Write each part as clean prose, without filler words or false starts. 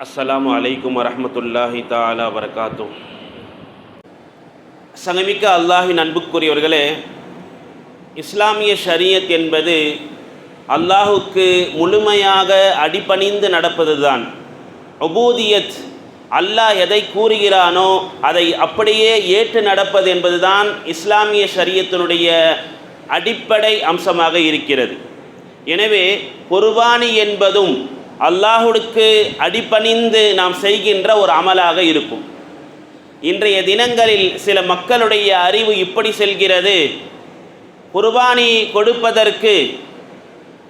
அஸ்ஸலாமு அலைக்கும் வரஹ்மத்துல்லாஹி தஆலா வரகாத்துஹ். சங்கமிக்க அல்லாஹின் அன்புக்குரியவர்களே, இஸ்லாமிய ஷரியத் என்பது அல்லாஹுக்கு முழுமையாக அடிபணிந்து நடப்பது தான். உபூதியத், அல்லாஹ் எதை கூறுகிறானோ அதை அப்படியே ஏற்று நடப்பது என்பதுதான் இஸ்லாமிய ஷரியத்தினுடைய அடிப்படை அம்சமாக இருக்கிறது. எனவே குர்பானி என்பதும் அல்லாஹுக்கு அடிபணிந்து நாம் செய்கின்ற ஒரு அமலாக இருக்கும். இன்றைய தினங்களில் சில மக்களுடைய அறிவு இப்படி செல்கிறது, குர்பானி கொடுப்பதற்கு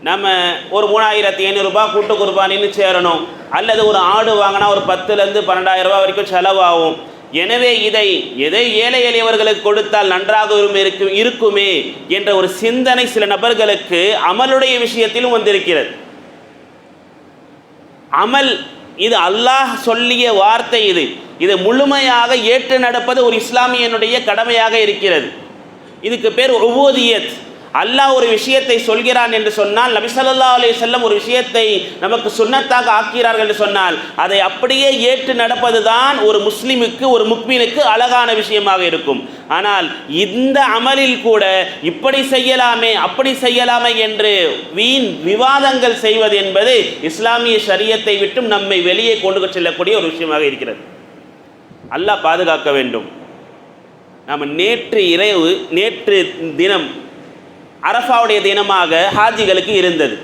நம்ம ஒரு 3500 ரூபாய் கூட்டு குர்பானின்னு சேரணும், அல்லது ஒரு ஆடு வாங்கினா ஒரு 10,000 to 12,000 ரூபாய் வரைக்கும் செலவாகும். எனவே எதை ஏழை எளியவர்களுக்கு கொடுத்தால் நன்றாக இருக்குமே என்ற ஒரு சிந்தனை சில நபர்களுக்கு அமலுடைய விஷயத்திலும் வந்திருக்கிறது. அமல் இது அல்லாஹ் சொல்லிய வார்த்தை, இது முழுமையாக ஏற்று நடப்பது ஒரு இஸ்லாமியனுடைய கடமையாக இருக்கிறது. இதுக்கு பேர் உபூதியத். அல்லாஹ் ஒரு விஷயத்தை சொல்கிறான் என்று சொன்னால், நபி ஸல்லல்லாஹு அலைஹி வஸல்லம் ஒரு விஷயத்தை நமக்கு சுன்னத்தாக ஆக்கிறார்கள் என்று சொன்னால் அதை அப்படியே ஏற்று நடப்பது தான் ஒரு முஸ்லிமுக்கு, ஒரு முக்மீனுக்கு அழகான விஷயமாக இருக்கும். ஆனால் இந்த அமலில் கூட இப்படி செய்யலாமே அப்படி செய்யலாமே என்று வீண் விவாதங்கள் செய்வது என்பது இஸ்லாமிய ஷரியத்தை விட்டும் நம்மை வெளியே கொண்டு செல்லக்கூடிய ஒரு விஷயமாக இருக்கிறது. அல்லாஹ் பாதுகாக்க வேண்டும். நாம் நேற்று தினம் அரஃபாவுடைய தினமாக ஹாஜிகளுக்கு இருந்தது.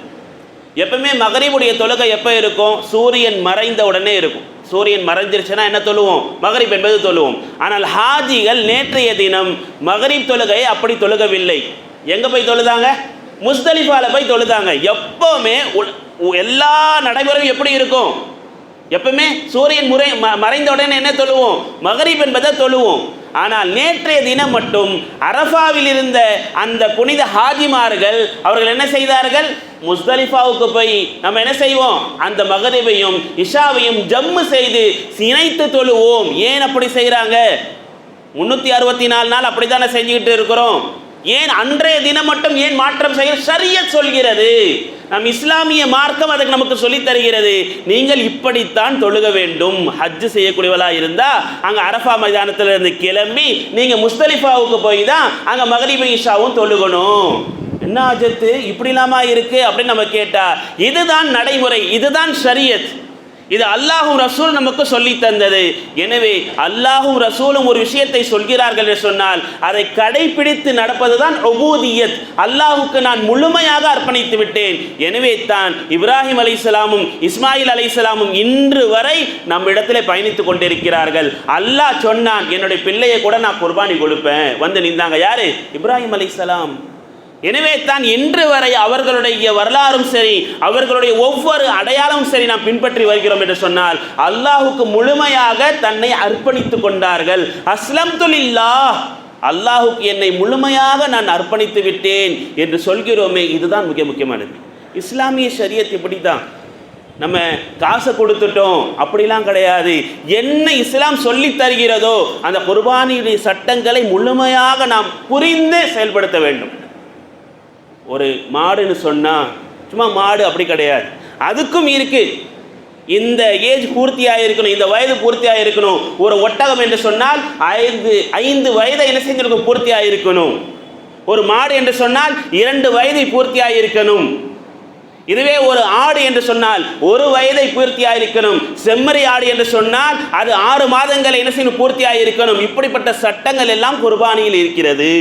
எப்பவுமே மகரிபுடைய தொழுகை எப்போ இருக்கும்? சூரியன் மறைந்த உடனே இருக்கும். சூரியன் மறைஞ்சிருச்சுன்னா என்ன தொழுவோம்? மகரிப் என்பது தொழுவோம். ஆனால் ஹாஜிகள் நேற்றைய தினம் மகரிப் தொழுகையை அப்படி தொழுகவில்லை. எங்கே போய் தொழுதாங்க? முஸ்தலிஃபால போய் தொழுதாங்க. எப்போவுமே எல்லா நடைமுறையும் எப்படி இருக்கும்? எப்பவுமே சூரியன் மறைந்த உடனே என்ன தொழுவோம்? மகரிப் என்பதை தொழுவோம். ஆனால் நேற்றைய தினம் மட்டும் அரஃபாவில் இருந்த அந்த புனித ஹாஜிமார்கள் அவர்கள் என்ன செய்தார்கள்? முஸ்தலிஃபாவுக்கு போய் நம்ம என்ன செய்வோம்? அந்த மகரிபையும் இஷாவையும் ஜம்மு செய்து இணைத்து தொழுவோம். ஏன் அப்படி செய்கிறாங்க? 364 நாள் அப்படி தானே செஞ்சுக்கிட்டு இருக்கிறோம். ஏன் அன்றைய தினம் மட்டும் ஏன் மாற்றம் செய்ய? ஷரியத் சொல்கிறது. நம் இஸ்லாமிய மார்க்கம் அதுக்கு நமக்கு சொல்லித் தருகிறது. நீங்கள் இப்படித்தான் தொழுக வேண்டும். ஹஜ்ஜு செய்யக்கூடியவளாக இருந்தால் அங்கே அரஃபா மைதானத்தில் இருந்து கிளம்பி நீங்கள் முஸ்தலிஃபாவுக்கு போய் தான் அங்கே மகரிபு இஷாவும் தொழுகணும். என்ன ஆஜத்து இப்படிலாமா இருக்கு அப்படின்னு நம்ம கேட்டா, இதுதான் நடைமுறை, இதுதான் ஷரியத். இது அல்லாஹும் ரசூல் நமக்கு சொல்லி தந்தது. எனவே அல்லாஹும் ரசூலும் ஒரு விஷயத்தை சொல்கிறார்கள் என்று சொன்னால் அதை கடைபிடித்து நடப்பதுதான் உபூதியத். அல்லாஹுக்கு நான் முழுமையாக அர்ப்பணித்து விட்டேன். எனவே தான் இப்ராஹிம் அலைஹிஸ்ஸலாமும் இஸ்மாயில் அலைஹிஸ்ஸலாமும் இன்று வரை நம்ம இடத்துல பயணித்து கொண்டிருக்கிறார்கள். அல்லாஹ் சொன்னான், என்னுடைய பிள்ளையை கூட நான் குர்பானி கொடுப்பேன். வந்து நின்றாங்க. யாரு? இப்ராஹிம் அலைஹிஸ்ஸலாம். எனவே தான் இன்று வரை அவர்களுடைய வரலாறும் சரி, அவர்களுடைய ஒவ்வொரு அடையாளமும் சரி நாம் பின்பற்றி வருகிறோம் என்று சொன்னால் அல்லாஹுக்கு முழுமையாக தன்னை அர்ப்பணித்து கொண்டார்கள். அஸ்லம்து லில்லாஹ், அல்லாஹுக்கு என்னை முழுமையாக நான் அர்ப்பணித்து விட்டேன் என்று சொல்கிறோமே, இதுதான் மிக முக்கியமானது. இஸ்லாமிய ஷரியத் இப்படி தான். நம்ம காசை கொடுத்துட்டோம் அப்படிலாம் கிடையாது. என்ன இஸ்லாம் சொல்லி தருகிறதோ அந்த குர்பானியுடைய சட்டங்களை முழுமையாக நாம் புரிந்து செயல்படுத்த வேண்டும். ஒரு மாடுன்னு சொன்னால் சும்மா மாடு அப்படி கிடையாது, அதுக்கும் இருக்கு. இந்த ஏஜ் பூர்த்தியாக இருக்கணும், இந்த வயது பூர்த்தியாக இருக்கணும். ஒரு ஒட்டகம் என்று சொன்னால் 5 வயதை என்ன செஞ்சிருக்கும்? பூர்த்தியாக இருக்கணும். ஒரு மாடு என்று சொன்னால் 2 வயதை பூர்த்தியாக இருக்கணும். இதுவே ஒரு ஆடு என்று சொன்னால் 1 வயதை பூர்த்தியாக இருக்கணும். செம்மறி ஆடு என்று சொன்னால் அது 6 மாதங்களை என்ன செய்யணும்? பூர்த்தியாக இருக்கணும். இப்படிப்பட்ட சட்டங்கள் எல்லாம் குர்பானியில் இருக்கிறது.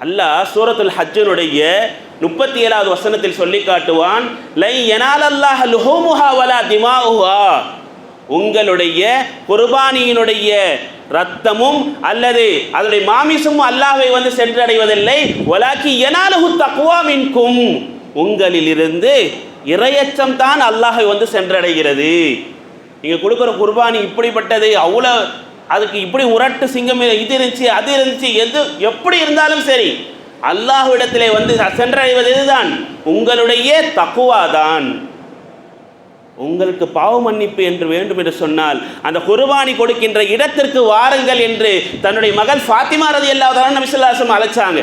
அல்லாஹ் சூரத்துல் ஹஜ்ஜினுடைய 37வது வசனத்தில் சொல்லி காட்டுவான், லை யனாலல்லாஹு லுஹூமுஹா வலா திமாஉஹா, உங்களுடைய குர்பானியினுடைய இரத்தமும் அல்லது அதனுடைய மாமிசமும் அல்லாஹ்வை வந்து சென்றடைவதில்லை. வலாக்கி யனாலுஹு தக்வா மின்கும், உங்களிலிருந்து இறையச்சம் தான் அல்லாஹ்வை வந்து சென்றடைகிறது. நீங்கள் கொடுக்குற குர்பானி இப்படிப்பட்டது, அவ்வளோ அதுக்கு இப்படி உரட்டு சிங்கம் இது இருந்துச்சு அது இருந்துச்சு, எப்படி இருந்தாலும் சரி அல்லாஹ்விடத்திலே வந்து சென்றடைவது இதுதான், உங்களுடைய தக்வா தான். உங்களுக்கு பாவ மன்னிப்பு என்று வேண்டும் என்று சொன்னால் அந்த குர்பானி கொடுக்கின்ற இடத்திற்கு வாருங்கள் என்று தன்னுடைய மகள் ஃபாத்திமா ரலியல்லாஹு அன்ஹா நபி ஸல்லல்லாஹு அலைஹி வஸல்லம் அழைச்சாங்க.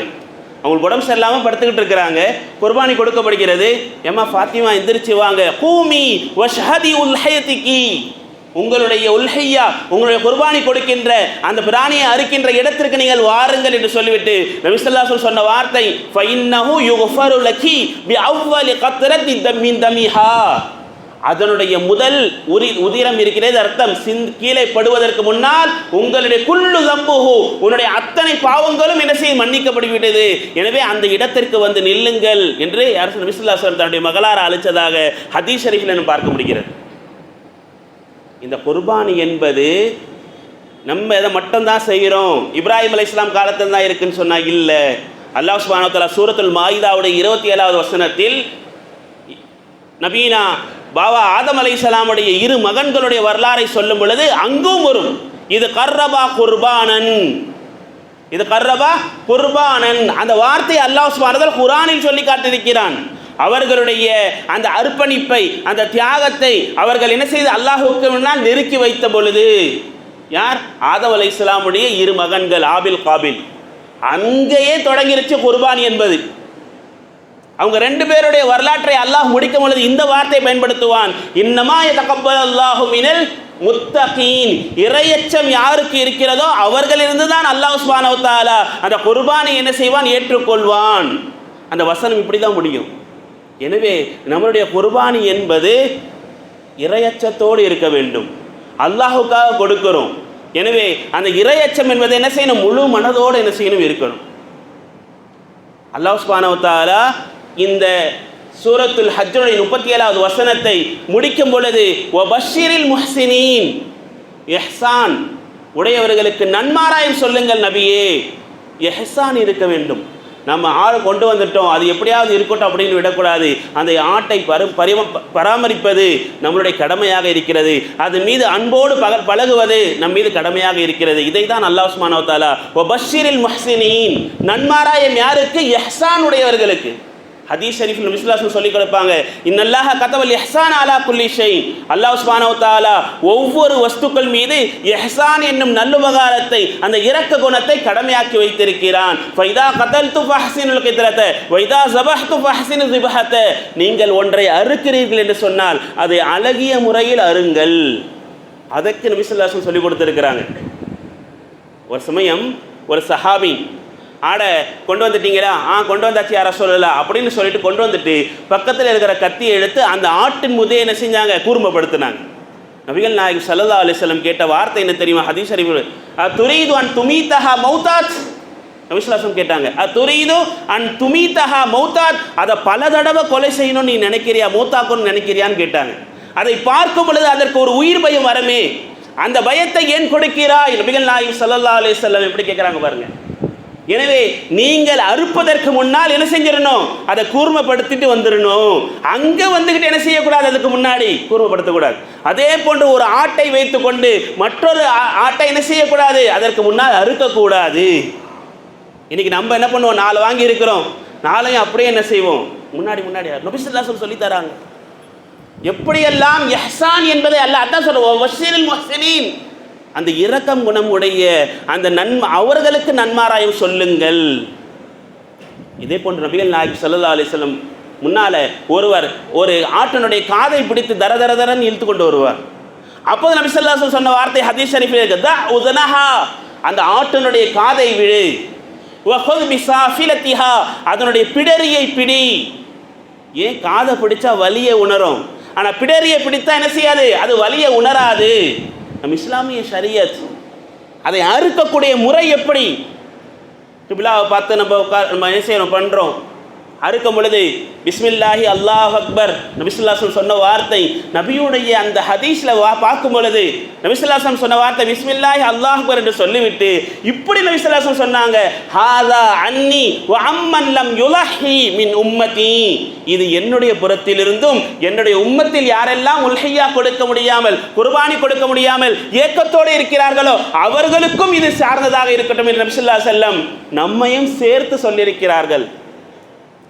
அவங்களுக்கு உடம்பு சரியில்லாமல் படுத்துக்கிட்டு இருக்கிறாங்க, குர்பானி கொடுக்கப்படுகிறது. ஏம்மா ஃபாத்திமா எந்திரிச்சு வாங்க, கூமி வஷ்ஹதி உல்ஹயதிகி, உங்களுடைய உல்ஹையா உங்களுடைய குர்பானி கொடுக்கின்ற அந்த பிராணியை அறுக்கின்ற இடத்திற்கு நீங்கள் வாருங்கள் என்று சொல்லிவிட்டு நபி ஸல்லல்லாஹு அலைஹி வஸல்லம் சொன்ன வார்த்தை ஃபைன்னஹு யுஃபரு லகி பிஅவ்வலி கத்ரத்தி மின் தமிஹா, அதனுடைய முதல் உதிரம் இருக்கிறது அர்த்தம் கீழே படுவதற்கு முன்னால் உங்களுடைய குல்லு தம்புஹு, உன்னுடைய அத்தனை பாவங்களும் என்ன செய்ய மன்னிக்கப்பட்டுவிட்டது. எனவே அந்த இடத்திற்கு வந்து நில்லுங்கள் என்று யார் நபி ஸல்லல்லாஹு அலைஹி வஸல்லம் தன்னுடைய மகளாரை அழைத்ததாக ஹதீஸ் ஷரீஃபில் பார்க்க முடிகிறது. இந்த குர்பானி என்பது நம்ம இதை மட்டும்தான் செய்கிறோம், இப்ராஹிம் அலைஹிஸ்ஸலாம் காலத்தில் தான் இருக்குன்னு சொன்னா இல்லை. அல்லாஹ் சுப்ஹானஹு வ தஆலா சூரத்துல் மாயிதாவுடைய 27வது வசனத்தில் நபீனா பாபா ஆதம் அலைஹிஸ்ஸலாமுடைய 2 மகன்களுடைய வரலாறை சொல்லும் பொழுது அங்கும் வரும் இது கர்ரபா குர்பானன், இது கர்ரபா குர்பானன். அந்த வார்த்தை அல்லாஹ் சுப்ஹானஹு வ தஆலா குர்ஆனில் சொல்லி காட்டியிருக்கிறான். அவர்களுடைய அந்த அர்ப்பணிப்பை, அந்த தியாகத்தை அவர்கள் என்ன செய்து அல்லாஹ்வுக்கு முன்னால் நெருக்கி வைத்த பொழுது, யார்? ஆதம் அலைஹிஸ்ஸலாமுடைய 2 மகன்கள் ஆபில் காபில். அங்கேயே தொடங்கிருச்சு குர்பானி என்பது. அவங்க 2 பேருடைய வரலாற்றை அல்லாஹ் முடிக்கும் பொழுது இந்த வார்த்தை பயன்படுத்துவான், இன்னமா யதகப்பலல்லாஹு மினல் முத்தகீன், இறையச்சம் யாருக்கு இருக்கிறதோ அவர்களிலிருந்து தான் அல்லாஹ் சுப்ஹானஹு வ தஆலா அந்த குர்பானை என்ன செய்வான், ஏற்றுக்கொள்வான். அந்த வசனம் இப்படி தான் முடியும். எனவே நம்மளுடைய குர்பானி என்பது இறையச்சத்தோடு இருக்க வேண்டும், அல்லாஹுக்காக கொடுக்கிறோம். எனவே அந்த இறையச்சம் என்பது என்ன செய்யணும், முழு மனதோடு என்ன செய்யணும், இருக்கணும். அல்லாஹ் சுப்ஹானஹு வ தஆலா இந்த சூரத்துல் ஹஜ்ஜுடைய 37வது வசனத்தை முடிக்கும் பொழுது வபஷ்ஷிரில் முஹ்சினீன், இஹ்சான் உடையவர்களுக்கு நன்மாராயம் சொல்லுங்கள் நபியே. இஹ்சான் இருக்க வேண்டும். நம்ம ஆள் கொண்டு வந்துட்டோம், அது எப்படியாவது இருக்கட்டும் அப்படின்னு விடக்கூடாது. அந்த ஆட்டை பராமரிப்பது நம்மளுடைய கடமையாக இருக்கிறது. அது மீது அன்போடு பழகுவது நம் மீது கடமையாக இருக்கிறது. இதை தான் அல்லாஹ் சுப்ஹானஹு வ தஆலா வபஷ்ஷிரில் முஹ்சினீன், நன்மாராயம் யாருக்கு? இஹ்சான் உடையவர்களுக்கு. ஹதீஸ் ஷரீஃபில் நபி ஸல்லல்லாஹு அலைஹி வஸல்லம் சொல்லிக் கொடுப்பாங்க, இன்னல்லாஹ கதபல் இஹ்சான் அலா குல்லி ஷை, அல்லாஹ் சுப்ஹானஹு வ தஆலா ஒவ்வொரு வஸ்துக்கள் மீது இஹ்சான் என்னும் நல்லுபகாரத்தை, அந்த இரக்க குணத்தை கடமையாக்கி வைத்திருக்கிறான். ஃபைதா கதல்து ஃபஹ்சினுல் கித்ரத வைதா ஸபஹ்து ஃபஹ்சினு ஸிபஹத, நீங்கள் ஒன்றை அறுக்கிறீர்கள் என்று சொன்னால் அதை அழகிய முறையில் அருங்கள். அதற்கு நபி ஸல்லல்லாஹு அலைஹி வஸல்லம் சொல்லிக் கொடுத்திருக்கிறாங்க. ஒரு சமயம் ஒரு சஹாபி ஆடை கொண்டு வந்துட்டீங்களா? கொண்டு வந்தாச்சு யார சொல்லலாம் அப்படின்னு சொல்லிட்டு கொண்டு வந்துட்டு பக்கத்தில் இருக்கிற கத்தியை எடுத்து அந்த ஆட்டின் முதையை என்ன செஞ்சாங்க, கூர்மைப்படுத்தினாங்க. நபிகள் நாயகம் ஸல்லல்லாஹு அலைஹி வஸல்லம் கேட்ட வார்த்தை என்ன தெரியுமா? ஹதீஸ் ஷரீஃபில் துரீது அன் துமீதஹா மௌதாத், நபி ஸல்லல்லாஹு அலைஹி வஸல்லம் கேட்டாங்க, துரீது அன் துமீதஹா மௌதாத், அதை பல தடவை கொலை செய்யணும்னு நீ நினைக்கிறியா, மௌத்தாக்கணும்னு நினைக்கிறியான்னு கேட்டாங்க. அதை பார்க்கும் பொழுது அதற்கு ஒரு உயிர் பயம் வரமே, அந்த பயத்தை ஏன் கொடுக்கிறாய்? நபிகள் நாயகம் ஸல்லல்லாஹு அலைஹி வஸல்லம் எப்படி கேட்குறாங்க பாருங்க. எனவே நீங்கள் அறுப்பதற்கு முன்னால் என்ன செஞ்சிடணும், அதை கூர்மைப்படுத்திட்டு வந்துடணும். அங்கே வந்துக்கிட்டு என்ன செய்யக்கூடாது, அதுக்கு முன்னாடி கூர்மைப்படுத்தக்கூடாது. அதே போன்று ஒரு ஆட்டை வைத்து கொண்டு மற்றொரு ஆட்டை என்ன செய்யக்கூடாது, அதற்கு முன்னால் அறுக்கக்கூடாது. இன்னைக்கு நம்ம என்ன பண்ணுவோம், 4 வாங்கி இருக்கிறோம், 4ஐயும் அப்படியே என்ன செய்வோம், முன்னாடி நபி ஸல்லல்லாஹு அலைஹி வஸல்லம் சொல்லி தராங்க. எப்படியெல்லாம் இஹ்சான் என்பதை அல்லாஹ் அதான் சொல்லுவோம், வஷ்ஷிரில் முஹ்சினீன், அந்த இரக்கம் குணம் உடைய அந்த அவர்களுக்கு நன்மாராயம் சொல்லுங்கள். இதே போன்று நபிகள் நாயகம் ஸல்லல்லாஹு அலைஹி வஸல்லம் முன்னால ஒருவர் ஒரு ஆட்டினுடைய காதை பிடித்து தரன்னு இழுத்து கொண்டு வருவார். அப்போது நபி ஸல்லல்லாஹு அலைஹி வஸல்லம் சொன்ன வார்த்தை ஹதீஸ் ஷரீஃபில் இருக்குது, உதனஹா, அந்த ஆட்டினுடைய காதை விடு, வஹுத் பிஸாஃபிலத்திஹா, அதனுடைய பிடரியை பிடி. ஏன் காதை பிடிச்சா வலியை உணரும், ஆனால் பிடரியை பிடித்தா என்ன செய்யாது, அது வலியை உணராது. நம் இஸ்லாமிய ஷரியத் அதை அறுக்கக்கூடிய முறை எப்படி? கிப்லாவை பார்த்து நம்ம என்ன செய்யணும், பண்ணுறோம். அறுக்கும் பொழுது பிஸ்மில்லாஹி அல்லாஹ் அக்பர், நபி ஸல்லல்லாஹு அலைஹி வஸல்லம் சொன்ன வார்த்தை, நபியுடைய அந்த ஹதீஸில் பார்க்கும் பொழுது நபி ஸல்லல்லாஹு அலைஹி வஸல்லம் சொன்ன வார்த்தை பிஸ்மில்லாஹி அல்லாஹ் அக்பர் என்று சொல்லிவிட்டு இப்படி நபி ஸல்லல்லாஹு அலைஹி வஸல்லம் சொன்னாங்க, ஹாதா அன்னி வ அம்மன் லம் யுலஹி மின் உம்மதி, இது என்னுடைய புறத்திலிருந்தும் என்னுடைய உம்மத்தில் யாரெல்லாம் உல்ஹியா கொடுக்க முடியாமல், குர்பானி கொடுக்க முடியாமல் ஏக்கத்தோடு இருக்கிறார்களோ அவர்களுக்கும் இது சார்ந்ததாக இருக்கட்டும் என்று நபி ஸல்லல்லாஹு அலைஹி வஸல்லம் நம்மையும் சேர்த்து சொல்லியிருக்கிறார்கள்.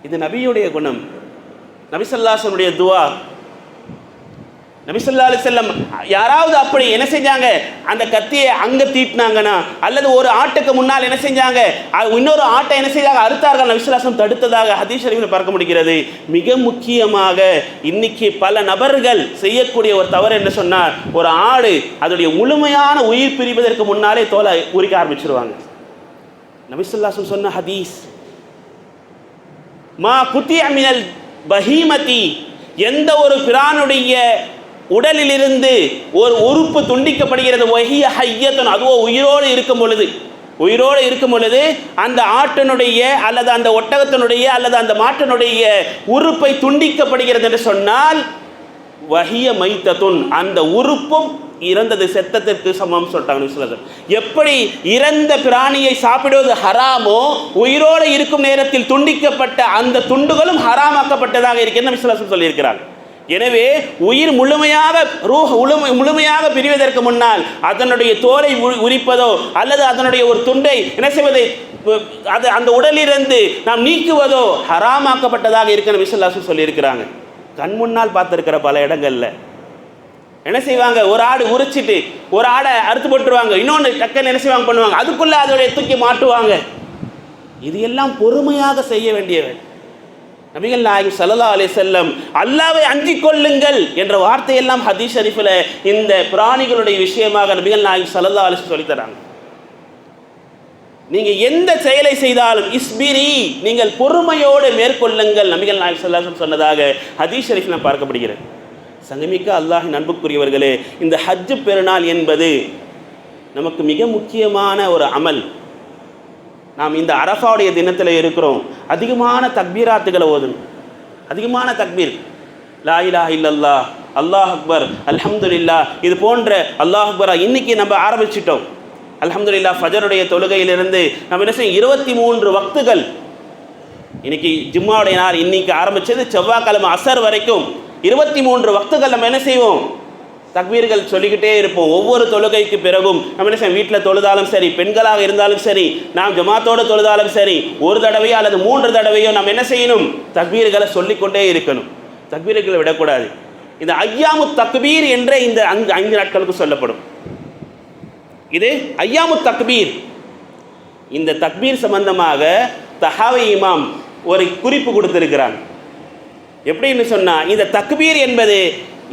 இது நபியுடைய குணம், நபி ஸல்லல்லாஹு அலைஹி வஸல்லம் துஆ. நபி ஸல்லல்லாஹு அலைஹி வஸல்லம் யாராவது அப்படி என்ன செஞ்சாங்க, அந்த கத்தியை அங்கே தீட்டினாங்கன்னா, அல்லது ஒரு ஆட்டுக்கு முன்னால் என்ன செஞ்சாங்க, இன்னொரு ஆட்டை என்ன செய்தாங்க, அறுத்தார்கள், நபி ஸல்லல்லாஹு அலைஹி வஸல்லம் தடுத்ததாக ஹதீஸ் ஷரீஃபில் பார்க்க முடிகிறது. மிக முக்கியமாக இன்னைக்கு பல நபர்கள் செய்யக்கூடிய ஒரு தவறு என்ன சொன்னால், ஒரு ஆடு அதனுடைய முழுமையான உயிர் பிரிவதற்கு முன்னாலே தோலை உரிக்க ஆரம்பிச்சிருவாங்க. நபி ஸல்லல்லாஹு அலைஹி வஸல்லம் சொன்ன ஹதீஸ், மா குத்திய மினல் பஹீமதி, எந்த ஒரு பிரானுடைய உடலிலிருந்து ஒரு உறுப்பு துண்டிக்கப்படுகிறது, வஹிய ஹய்யத்துன், அதுவோ உயிரோடு இருக்கும் பொழுது அந்த ஆட்டினுடைய அல்லது அந்த ஒட்டகத்தினுடைய அல்லது அந்த மாட்டினுடைய உறுப்பை துண்டிக்கப்படுகிறது என்று சொன்னால், வஹிய மைத்தத்துன், அந்த உறுப்பும் இறந்தது, செத்தத்திற்கு சமம் சொல்லிட்டாங்க. எப்படி இறந்த பிராணியை சாப்பிடுவது ஹராமோ, உயிரோடு இருக்கும் நேரத்தில் துண்டிக்கப்பட்ட அந்த துண்டுகளும் ஹராமாக்கப்பட்டதாக இருக்கிறது நபி ஸல்லல்லாஹு அலைஹி வஸல்லம் சொல்லியிருக்கிறார். எனவே உயிர் முழுமையாக பிரிவதற்கு முன்னால் அதனுடைய தோலை உரிப்பதோ அல்லது அதனுடைய ஒரு துண்டை என்ன செய்வதை அந்த உடலிலிருந்து நாம் நீக்குவதோ ஹராமாக்கப்பட்டதாக இருக்க நபி ஸல்லல்லாஹு அலைஹி வஸல்லம் சொல்லியிருக்கிறாங்க. கண் முன்னால் பார்த்துருக்கிற பல இடங்கள்ல என்ன செய்வாங்க, ஒரு ஆடு உரிச்சிட்டு ஒரு ஆடை அறுத்து போட்டுருவாங்க, இன்னொன்று டக்குன்னு என்ன செய்வாங்க பண்ணுவாங்க, அதுக்குள்ளே அதோடைய தூக்கி மாட்டுவாங்க. இது எல்லாம் பொறுமையாக செய்ய வேண்டியவை. நபிகள் நாயகம் ஸல்லல்லாஹு அலைஹி வஸல்லம் அல்லாஹ்வை அஞ்சிக் கொள்ளுங்கள் என்ற வார்த்தையெல்லாம் ஹதீஸ் ஷரீஃபில் இந்த பிராணிகளுடைய விஷயமாக நபிகள் நாயகம் ஸல்லல்லாஹு அலைஹி வஸல்லம் சொல்லித்தராங்க. நீங்கள் எந்த செயலை செய்தாலும் இஸ்பிரி, நீங்கள் பொறுமையோடு மேற்கொள்ளுங்கள், நபிகள் நாயகம் ஸல்லல்லாஹு அலைஹி வஸல்லம் சொன்னதாக ஹதீஸ் ஷரீஃபில் பார்க்கப்படுகிறது. சங்கமிக்க அல்லாஹின் அன்புக்குரியவர்களே, இந்த ஹஜ் பெருநாள் என்பது நமக்கு மிக முக்கியமான ஒரு அமல். நாம் இந்த அரஃபாவுடைய தினத்தில் இருக்கிறோம். அதிகமான தக்பீராத்துகளை ஓதணும், அதிகமான தக்பீர், லா இலாஹ இல்லல்லாஹ், அல்லாஹ் அக்பர், அல்ஹம்துலில்லாஹ், இது போன்ற அல்லாஹ் அக்பரா இன்னைக்கு நம்ம ஆரம்பிச்சிட்டோம். அல்ஹம்துலில்லாஹ், ஃபஜருடைய தொழுகையிலிருந்து நம்ம என்ன செய்யும், 23 வக்துகள். இன்னைக்கு ஜும்மாவுடைய நாள், இன்னைக்கு ஆரம்பித்தது செவ்வாய்க்கிழமை அசர் வரைக்கும் 23 வக்துகள் நம்ம என்ன செய்வோம், தக்பீர்கள் சொல்லிக்கிட்டே இருப்போம். ஒவ்வொரு தொழுகைக்கு பிறகும் நம்ம என்ன செய்வோம், வீட்டில் தொழுதாலும் சரி, பெண்களாக இருந்தாலும் சரி, நாம் ஜமாத்தோடு தொழுதாலும் சரி, ஒரு தடவையோ அல்லது 3 தடவையோ நம்ம என்ன செய்யணும், தக்பீர்களை சொல்லிக்கொண்டே இருக்கணும், தக்பீர்களை விடக்கூடாது. இந்த ஐயாமு தக்பீர் என்ற இந்த 5 நாட்களுக்கு சொல்லப்படும். இது ஐயாமு தக்பீர். இந்த தக்பீர் சம்பந்தமாக தஹாவி இமாம் ஒரு குறிப்பு கொடுத்திருக்கிறாங்க. எப்படின்னு சொன்னால், இந்த தக்பீர் என்பது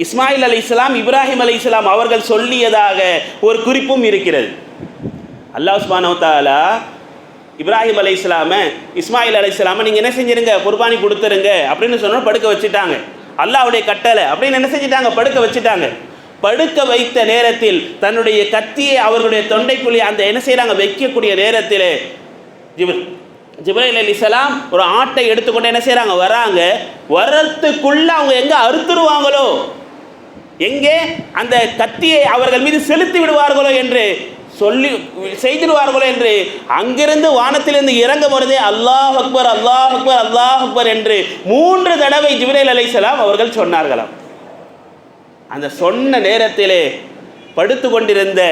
இஸ்மாயில் அலைஹிஸ்ஸலாம், இப்ராஹிம் அலைஹிஸ்ஸலாம் அவர்கள் சொல்லியதாக ஒரு குறிப்பும் இருக்கிறது. அல்லாஹ் சுப்ஹானஹு வ தஆலா இப்ராஹிம் அலைஹிஸ்ஸலாம, இஸ்மாயில் அலைஹிஸ்ஸலாம நீங்கள் என்ன செஞ்சிருங்க, குர்பானி கொடுத்துருங்க அப்படின்னு சொன்னால் படுக்க வச்சுட்டாங்க. அல்லாஹ்வுடைய கட்டளை அப்படின்னு என்ன செஞ்சிட்டாங்க, படுக்க வச்சுட்டாங்க. படுக்க வைத்த நேரத்தில் தன்னுடைய கத்தியை அவர்களுடைய தொண்டைக்குள்ளே அந்த என்ன செய்கிறாங்க, வைக்கக்கூடிய நேரத்தில் ஜிப்ரீல் அலைஹிஸ்ஸலாம் ஒரு ஆட்டை எடுத்துக்கொண்டு என்ன செய்கிறாங்க, வராங்க. வரத்துக்குள்ள அவங்க எங்கே அறுத்துருவாங்களோ, எங்கே அந்த கத்தியை அவர்கள் மீது செலுத்தி விடுவார்களோ என்று சொல்லி செய்திடுவார்களோ என்று அங்கிருந்து வானத்திலிருந்து இறங்க வருதே அல்லாஹ் அக்பர், அல்லாஹ் அக்பர், அல்லாஹ் அக்பர் என்று 3 தடவை ஜிப்ரீல் அலைஹிஸ்ஸலாம் அவர்கள் சொன்னார்களாம். அந்த சொன்ன நேரத்திலே படுத்து கொண்டிருந்த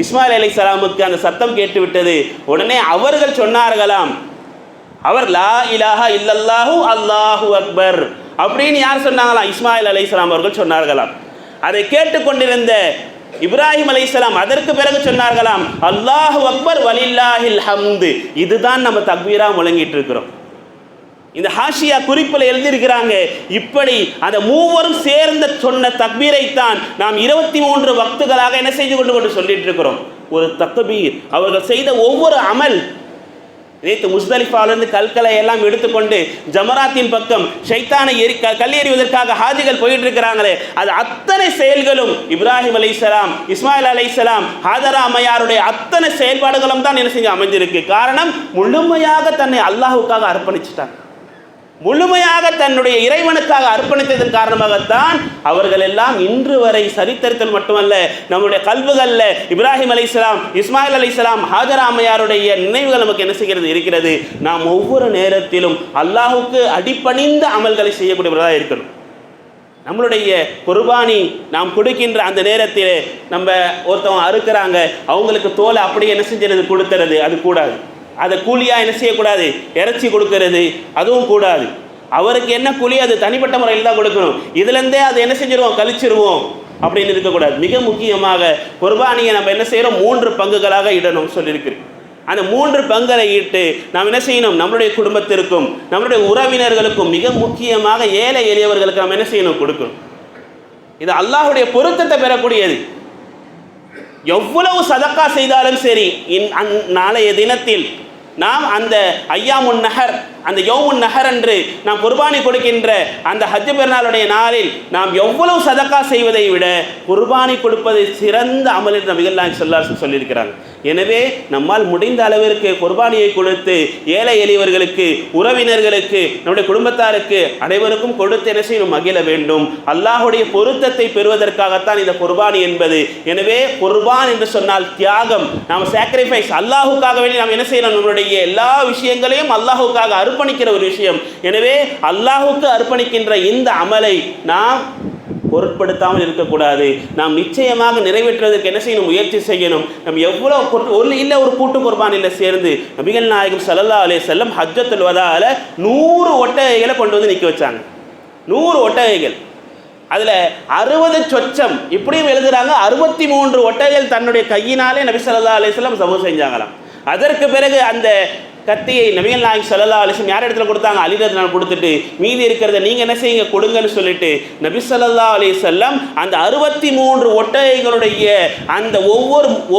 இஸ்மாயில் அலைஹிஸ்ஸலாமுக்கு அந்த சத்தம் கேட்டுவிட்டது. உடனே அவர்கள் சொன்னார்களாம், அவர் லா இலாஹா இல்லல்லாஹு அல்லாஹு அக்பர் அப்படின்னு யார் சொன்னாங்களாம், இஸ்மாயில் அலைஹிஸ்ஸலாம் அவர்கள் சொன்னார்களாம். அதை கேட்டுக்கொண்டிருந்த இப்ராஹிம் அலைஹிஸ்ஸலாம் அதற்கு பிறகு சொன்னார்களாம், அல்லாஹு அக்பர் வலில்லாஹில் ஹம்து. இதுதான் நம்ம தக்பீரா முழங்கிட்டு இருக்கிறோம். இந்த ஹாஷியா குறிப்பில் எழுதியிருக்கிறாங்க. இப்படி அந்த மூவரும் சேர்ந்த சொன்ன தக்பீரைத்தான் நாம் 23 வக்துகளாக என்ன செய்து கொண்டு சொல்லிட்டு இருக்கிறோம். ஒரு தக்பீர் அவர்கள் செய்த ஒவ்வொரு அமல். நேற்று முஸ்தலிஃபாவிலிருந்து கற்களை எல்லாம் எடுத்துக்கொண்டு ஜமராத்தின் பக்கம் ஷைத்தானை கல்லெறிவதற்காக ஹாஜிகள் போயிட்டு இருக்கிறாங்களே, அது அத்தனை செயல்களும் இப்ராஹிம் அலைஹிஸ்ஸலாம், இஸ்மாயில் அலைஹிஸ்ஸலாம், ஹாஜரா அம்மையாருடைய அத்தனை செயல்பாடுகளும் தான் என்ன செஞ்சு அமைஞ்சிருக்கு. காரணம், முழுமையாக தன்னை அல்லாஹுக்காக அர்ப்பணிச்சுட்டாங்க. முழுமையாக தன்னுடைய இறைவனுக்காக அர்ப்பணித்ததன் காரணமாகத்தான் அவர்கள் எல்லாம் இன்று வரை சரித்திரத்தில் மட்டுமல்ல, நம்முடைய கல்வுகளில் இப்ராஹிம் அலைஹிஸ்ஸலாம், இஸ்மாயில் அலைஹிஸ்ஸலாம், ஹாஜரா அம்மையாருடைய நினைவுகள் நமக்கு என்ன செய்கிறது இருக்கிறது. நாம் ஒவ்வொரு நேரத்திலும் அல்லாஹுக்கு அடிபணிந்த அமல்களை செய்யக்கூடியவர்களாக இருக்கணும். நம்மளுடைய குர்பானி நாம் கொடுக்கின்ற அந்த நேரத்தில் நம்ம ஒருத்தவங்க அறுக்கிறாங்க, அவங்களுக்கு தோலை அப்படியே என்ன செஞ்சிருது கொடுத்துறது, அது கூடாது. அதை கூலியாக என்ன செய்யக்கூடாது, இறைச்சி கொடுக்கறது, அதுவும் கூடாது. அவருக்கு என்ன கூலி, அது தனிப்பட்ட முறையில் தான் கொடுக்கணும். இதுலேருந்தே அதை என்ன செஞ்சிருவோம், கழிச்சிருவோம். அப்படின்னு இருக்கக்கூடாது. மிக முக்கியமாக குர்பானியை நம்ம என்ன செய்கிறோம், 3 பங்குகளாக இடணும் சொல்லியிருக்கிறேன். அந்த 3 பங்களை இட்டு நாம் என்ன செய்யணும், நம்மளுடைய குடும்பத்திற்கும் நம்மளுடைய உறவினர்களுக்கும் மிக முக்கியமாக ஏழை எளியவர்களுக்கு நாம் என்ன செய்யணும், கொடுக்கணும். இது அல்லாஹுடைய பொருத்தத்தை பெறக்கூடியது. எவ்வளவு சதக்கா செய்தாலும் சரி, நாளைய தினத்தில் நாம் அந்த ஐயாமுன் நஹர், அந்த யௌமுன் நஹர் என்று நாம் குர்பானி கொடுக்கின்ற அந்த ஹஜ் பெருநாளுடைய நாளில் நாம் எவ்வளவு சதக்கா செய்வதை விட குர்பானி கொடுப்பது சிறந்த அமல் என்று நபிகள் நாயகம் ஸல்லல்லாஹு அலைஹி வஸல்லம் சொல்லியிருக்கிறாங்க. எனவே நம்மால் முடிந்த அளவிற்கு குர்பானியை கொடுத்து ஏழை எளியவர்களுக்கு, உறவினர்களுக்கு, நம்முடைய குடும்பத்தாருக்கு அனைவருக்கும் கொடுத்து என்ன செய்யணும், மகிழ வேண்டும். அல்லாஹுடைய பொருத்தத்தை பெறுவதற்காகத்தான் இந்த குர்பானி என்பது. எனவே குர்பான் என்று சொன்னால் தியாகம், நாம் சாக்ரிஃபைஸ், அல்லாஹுக்காக வேண்டி நாம் என்ன செய்யணும், நம்மளுடைய எல்லா விஷயங்களையும் அல்லாஹுக்காக அர்ப்பணிக்கிற ஒரு விஷயம். எனவே அல்லாஹுக்கு அர்ப்பணிக்கின்ற இந்த அமலை நாம் பொருட்படுத்தாமல் இருக்கக்கூடாது. நாம் நிச்சயமாக நிறைவேற்றுவதற்கு என்ன செய்யணும், முயற்சி செய்யணும். நம்ம எவ்வளோ ஒரு கூட்டு குர்பானில் சேர்ந்து நபிகள் நாயகம் ஸல்லல்லாஹு அலைஹி வஸல்லம் ஹஜ்ஜத்துல் வதால 100 ஒட்டகைகளை கொண்டு வந்து நிற்க வச்சாங்க. 100 ஒட்டகைகள், அதில் 60 சொச்சம், இப்படியும் எழுதுகிறாங்க 63 ஒட்டகைகள் தன்னுடைய கையினாலே நபி ஸல்லல்லாஹு அலைஹி வஸல்லம் சமூகம் செஞ்சாங்களாம். அதற்கு பிறகு அந்த கத்தியை நபிகள் நாயகம் ஸல்லல்லாஹு அலைஹி வஸல்லம் யார் இடத்துல கொடுத்தாங்க, அலி ரலியல்லாஹு கொடுத்துட்டு மீதி இருக்கிறத நீங்கள் என்ன செய்யுங்க, கொடுங்கன்னு சொல்லிட்டு நபி ஸல்லல்லாஹு அலைஹி வஸல்லம் அந்த 63 ஒட்டகைகளுடைய அந்த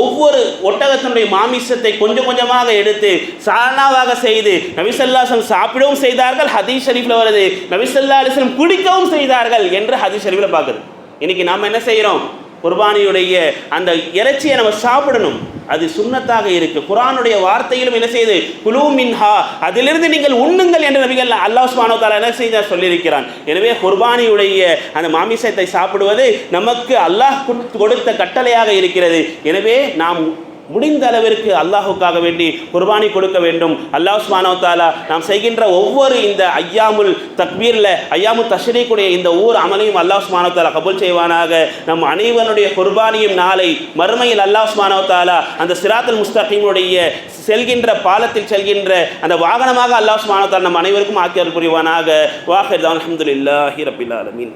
ஒவ்வொரு ஒட்டகத்தினுடைய மாமிசத்தை கொஞ்சம் கொஞ்சமாக எடுத்து சால்னாவாக செய்து நபி ஸல்லல்லாஹு அலைஹி வஸல்லம் சாப்பிடவும் செய்தார்கள். ஹதீஸ் ஷரீஃபில் வருது, நபி ஸல்லல்லாஹு அலைஹி வஸல்லம் குடிக்கவும் செய்தார்கள் என்று ஹதீஸ் ஷரீஃபில் பார்க்குது. இன்னைக்கு நாம் என்ன செய்கிறோம், குர்பானியுடைய அந்த இறைச்சியை நம்ம சாப்பிடணும், அது சுன்னத்தாக இருக்கு. குர்ஆனுடைய வார்த்தையிலும் என்ன செய்யுது, குலூ மின்ஹா, அதிலிருந்து நீங்கள் உண்ணுங்கள் என்று நபிகள் அல்லாஹ் சுப்ஹானஹு வ தஆலா என்ன செய்ய சொல்லியிருக்கிறான். எனவே குர்பானியுடைய அந்த மாமிசத்தை சாப்பிடுவது நமக்கு அல்லாஹ் கொடுத்த கட்டளையாக இருக்கிறது. எனவே நாம் முடிந்த அளவிற்கு அல்லாஹுக்காக வேண்டி குர்பானி கொடுக்க வேண்டும். அல்லாஹ் சுப்ஹானஹு வ தஆலா நாம் செய்கின்ற ஒவ்வொரு இந்த ஐயாமுல் தக்பீரில் ஐயாமுல் தஷ்ரீக்குடைய இந்த ஒவ்வொரு அமலையும் அல்லாஹ் சுப்ஹானஹு வ தஆலா கபூல் செய்வானாக. நம் அனைவருடைய குர்பானியும் நாளை மறுமையில் அல்லாஹ் சுப்ஹானஹு வ தஆலா அந்த சிராத்துல் முஸ்தகீமுடைய செல்கின்ற பாலத்தில் செல்கின்ற அந்த வாகனமாக அல்லாஹ் சுப்ஹானஹு வ தஆலா நம் அனைவருக்கும் ஆக்கி அருள் புரிவானாக. வாஹிர் அல்ஹம்துலில்லாஹி ரப்பில் ஆலமீன்.